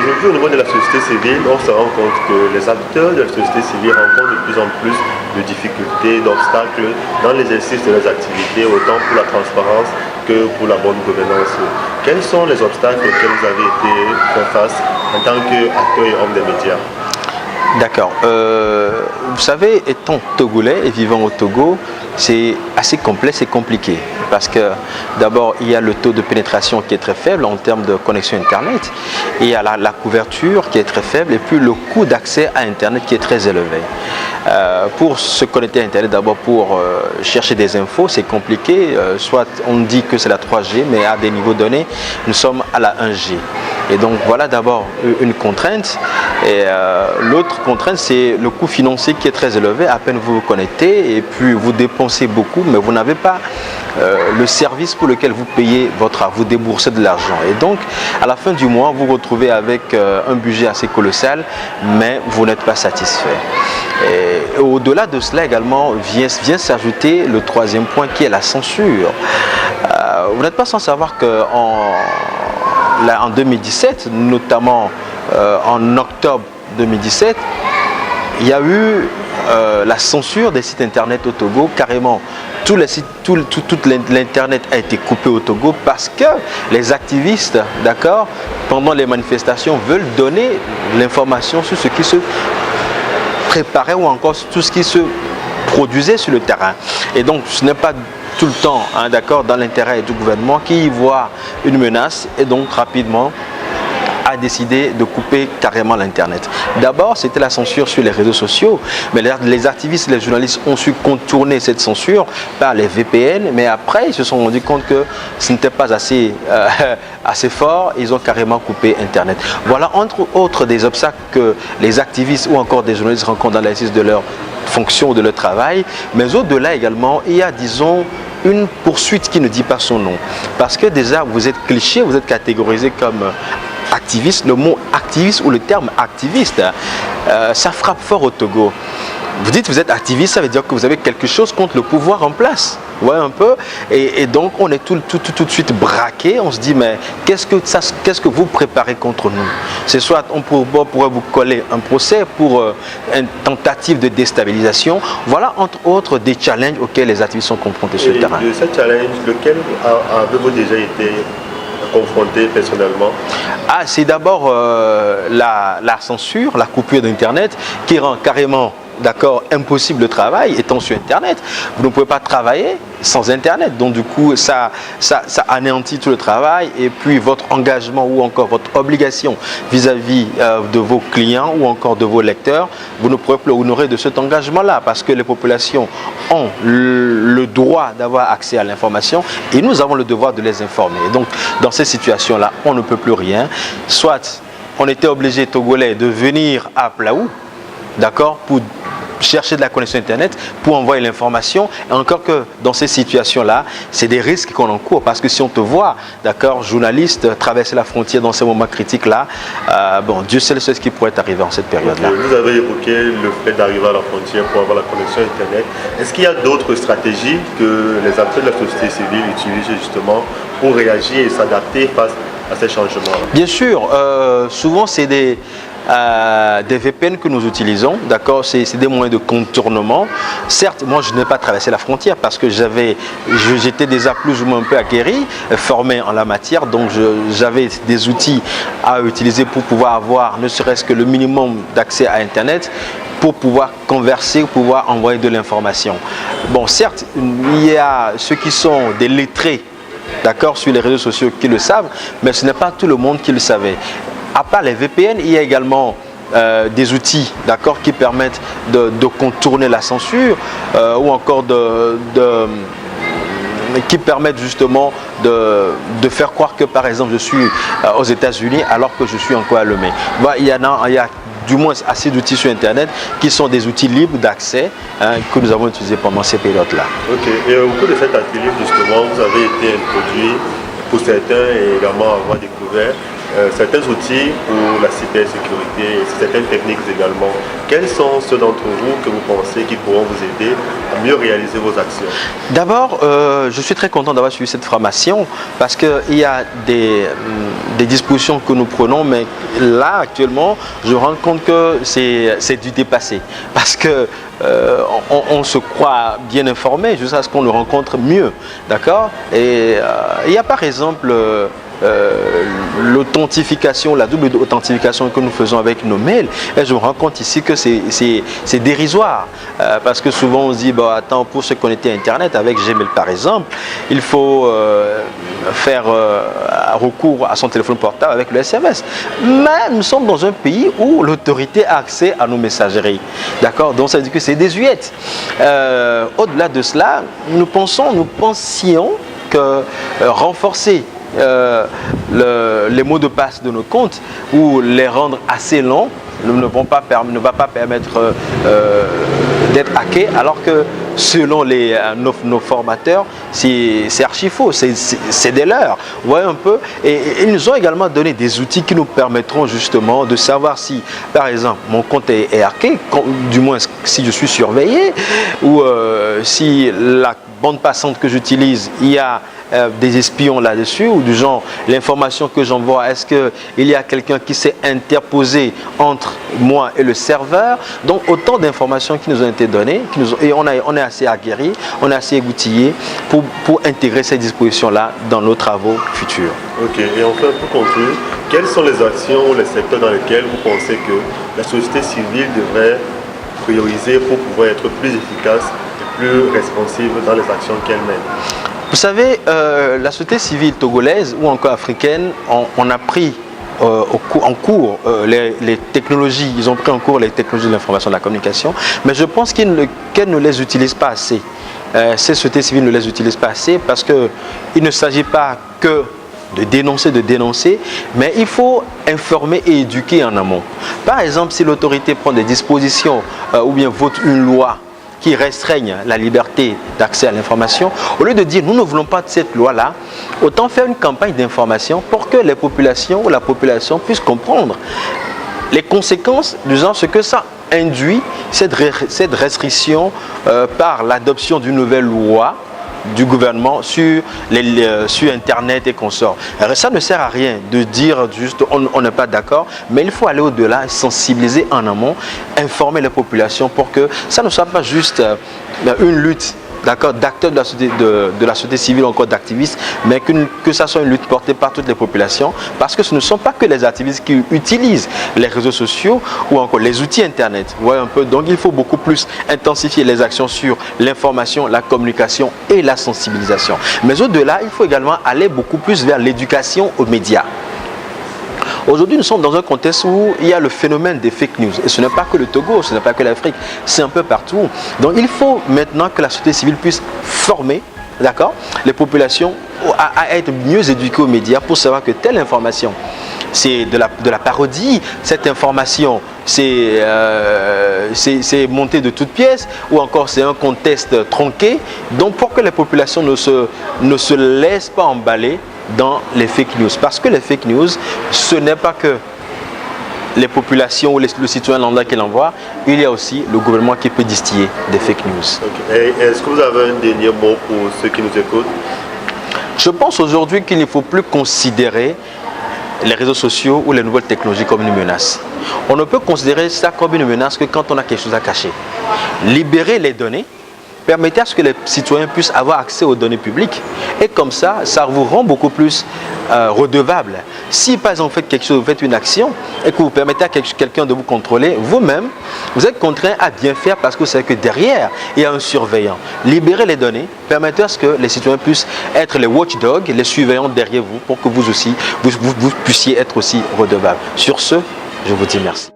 aujourd'hui, au niveau de la société civile, on se rend compte que les acteurs de la société civile rencontrent de plus en plus de difficultés, d'obstacles dans l'exercice de leurs activités, autant pour la transparence que pour la bonne gouvernance. Quels sont les obstacles auxquels vous avez été fait face en tant qu'acteur et homme des médias? D'accord. Vous savez, étant togolais et vivant au Togo, c'est assez complexe et compliqué. Parce que d'abord, il y a le taux de pénétration qui est très faible en termes de connexion Internet. Et il y a la couverture qui est très faible et puis le coût d'accès à Internet qui est très élevé. Pour se connecter à Internet, d'abord pour chercher des infos, c'est compliqué. Soit on dit que c'est la 3G, mais à des niveaux donnés, nous sommes à la 1G. Et donc voilà d'abord une contrainte. Et l'autre contrainte, c'est le coût financier qui est très élevé. À peine vous vous connectez et puis vous dépensez beaucoup, mais vous n'avez pas le service pour lequel vous payez vous déboursez de l'argent. Et donc, à la fin du mois, vous vous retrouvez avec un budget assez colossal, mais vous n'êtes pas satisfait. Et au-delà de cela également, vient s'ajouter le troisième point qui est la censure. Vous n'êtes pas sans savoir qu'en 2017, notamment en octobre 2017, il y a eu la censure des sites internet au Togo. Carrément, tout l'internet a été coupé au Togo parce que les activistes, d'accord, pendant les manifestations, veulent donner l'information sur ce qui se préparait ou encore sur tout ce qui se produisait sur le terrain. Et donc, ce n'est pas tout le temps, hein, d'accord, dans l'intérêt du gouvernement qui y voit une menace et donc rapidement a décidé de couper carrément l'Internet. D'abord, c'était la censure sur les réseaux sociaux, mais les activistes, les journalistes ont su contourner cette censure par les VPN, mais après, ils se sont rendus compte que ce n'était pas assez fort, ils ont carrément coupé Internet. Voilà, entre autres, des obstacles que les activistes ou encore des journalistes rencontrent dans l'exercice de leur fonction ou de leur travail, mais au-delà également, il y a, disons, une poursuite qui ne dit pas son nom. Parce que déjà, vous êtes cliché, vous êtes catégorisé comme activiste. Le mot activiste ou le terme activiste, ça frappe fort au Togo. Vous dites vous êtes activiste, ça veut dire que vous avez quelque chose contre le pouvoir en place. Vous voyez un peu, et donc on est tout de suite braqué. On se dit mais qu'est-ce que vous préparez contre nous? C'est soit on pourrait vous coller un procès pour une tentative de déstabilisation. Voilà entre autres des challenges auxquels les activistes sont confrontés sur le terrain. De ces challenges, lequel avez-vous déjà été confronté personnellement? C'est d'abord la censure, la coupure d'Internet qui rend carrément, d'accord, impossible le travail étant sur Internet. Vous ne pouvez pas travailler sans Internet. Donc du coup, ça anéantit tout le travail et puis votre engagement ou encore votre obligation vis-à-vis de vos clients ou encore de vos lecteurs, vous ne pourrez plus honorer de cet engagement-là parce que les populations ont le droit d'avoir accès à l'information et nous avons le devoir de les informer. Et donc, dans ces situations-là, on ne peut plus rien. Soit on était obligé, Togolais, de venir à Plaou, d'accord, pour chercher de la connexion Internet, pour envoyer l'information. Et encore que dans ces situations-là, c'est des risques qu'on encourt. Parce que si on te voit, d'accord, journaliste, traverser la frontière dans ces moments critiques-là, bon, Dieu seul sait ce qui pourrait arriver en cette période-là. Vous avez évoqué le fait d'arriver à la frontière pour avoir la connexion Internet. Est-ce qu'il y a d'autres stratégies que les acteurs de la société civile utilisent justement pour réagir et s'adapter face à ces changements? Bien sûr, souvent c'est des VPN que nous utilisons, d'accord, c'est des moyens de contournement. Certes, moi je n'ai pas traversé la frontière parce que j'étais déjà plus ou moins un peu aguerri, formé en la matière, donc j'avais des outils à utiliser pour pouvoir avoir ne serait-ce que le minimum d'accès à Internet pour pouvoir converser, pour pouvoir envoyer de l'information. Bon, certes, il y a ceux qui sont des lettrés, d'accord, sur les réseaux sociaux qui le savent, mais ce n'est pas tout le monde qui le savait. À part les VPN, il y a également des outils, d'accord, qui permettent de contourner la censure ou encore qui permettent justement de faire croire que par exemple je suis aux États-Unis alors que je suis encore à Lomé. Il y a du moins assez d'outils sur Internet qui sont des outils libres d'accès que nous avons utilisés pendant ces périodes-là. Ok, et au cours de cet atelier justement, vous avez été introduit pour certains et également avoir découvert certains outils pour la cybersécurité et certaines techniques également. Quels sont ceux d'entre vous que vous pensez qui pourront vous aider à mieux réaliser vos actions? D'abord, je suis très content d'avoir suivi cette formation parce qu'il y a des dispositions que nous prenons, mais là, actuellement, je me rends compte que c'est du dépassé. Parce que on se croit bien informé jusqu'à ce qu'on le rencontre mieux. D'accord? Et il y a par exemple l'authentification, la double authentification que nous faisons avec nos mails, et je me rends compte ici que c'est dérisoire parce que souvent on se dit bah, attends, pour se connecter à internet avec Gmail par exemple, il faut faire recours à son téléphone portable avec le SMS, mais nous sommes dans un pays où l'autorité a accès à nos messageries, d'accord, donc ça veut dire que c'est désuète. Au-delà de cela, nous pensions que renforcer les mots de passe de nos comptes ou les rendre assez longs ne va pas permettre d'être hacké, alors que selon nos formateurs, c'est archi faux, c'est des leurs. Vous voyez un peu, et ils nous ont également donné des outils qui nous permettront justement de savoir si, par exemple, mon compte est hacké, du moins si je suis surveillé, ou si la bande passante que j'utilise, il y a des espions là-dessus, ou du genre l'information que j'envoie, est-ce qu'il y a quelqu'un qui s'est interposé entre moi et le serveur. Donc autant d'informations qui nous ont été données, et on est assez aguerri, on est assez outillé pour intégrer ces dispositions-là dans nos travaux futurs. Ok, et enfin pour conclure, quelles sont les actions ou les secteurs dans lesquels vous pensez que la société civile devrait prioriser pour pouvoir être plus efficace et plus responsive dans les actions qu'elle mène? Vous savez, la société civile togolaise ou encore africaine, on a pris en cours les technologies, ils ont pris en cours les technologies de l'information et de la communication, mais je pense qu'elles ne les utilisent pas assez. Ces sociétés civiles ne les utilisent pas assez parce qu'il ne s'agit pas que de dénoncer, mais il faut informer et éduquer en amont. Par exemple, si l'autorité prend des dispositions ou bien vote une loi qui restreignent la liberté d'accès à l'information, au lieu de dire nous ne voulons pas de cette loi-là, autant faire une campagne d'information pour que les populations ou la population puisse comprendre les conséquences du genre ce que ça induit, cette restriction par l'adoption d'une nouvelle loi du gouvernement sur Internet et consorts. Alors, ça ne sert à rien de dire juste on n'est pas d'accord, mais il faut aller au-delà, sensibiliser en amont, informer les populations pour que ça ne soit pas juste une lutte d'acteurs de la société civile, encore d'activistes, mais que ça soit une lutte portée par toutes les populations, parce que ce ne sont pas que les activistes qui utilisent les réseaux sociaux ou encore les outils Internet. Vous voyez un peu, donc il faut beaucoup plus intensifier les actions sur l'information, la communication et la sensibilisation. Mais au-delà, il faut également aller beaucoup plus vers l'éducation aux médias. Aujourd'hui, nous sommes dans un contexte où il y a le phénomène des fake news. Et ce n'est pas que le Togo, ce n'est pas que l'Afrique, c'est un peu partout. Donc il faut maintenant que la société civile puisse former, d'accord, les populations à être mieux éduquées aux médias pour savoir que telle information, c'est de la parodie, cette information, c'est monté de toutes pièces, ou encore c'est un contexte tronqué. Donc pour que les populations ne se laissent pas emballer dans les fake news, parce que les fake news, ce n'est pas que les populations ou le citoyen lambda qui l'envoie, il y a aussi le gouvernement qui peut distiller des fake news. Okay. Est-ce que vous avez un dernier mot pour ceux qui nous écoutent? Je pense aujourd'hui qu'il ne faut plus considérer les réseaux sociaux ou les nouvelles technologies comme une menace. On ne peut considérer ça comme une menace que quand on a quelque chose à cacher. Libérer les données, permettez à ce que les citoyens puissent avoir accès aux données publiques, et comme ça, ça vous rend beaucoup plus redevable. Si par exemple vous faites quelque chose, vous faites une action et que vous permettez à quelqu'un de vous contrôler, vous-même, vous êtes contraint à bien faire parce que vous savez que derrière, il y a un surveillant. Libérez les données, permettez à ce que les citoyens puissent être les watchdogs, les surveillants derrière vous, pour que vous aussi, vous puissiez être aussi redevables. Sur ce, je vous dis merci.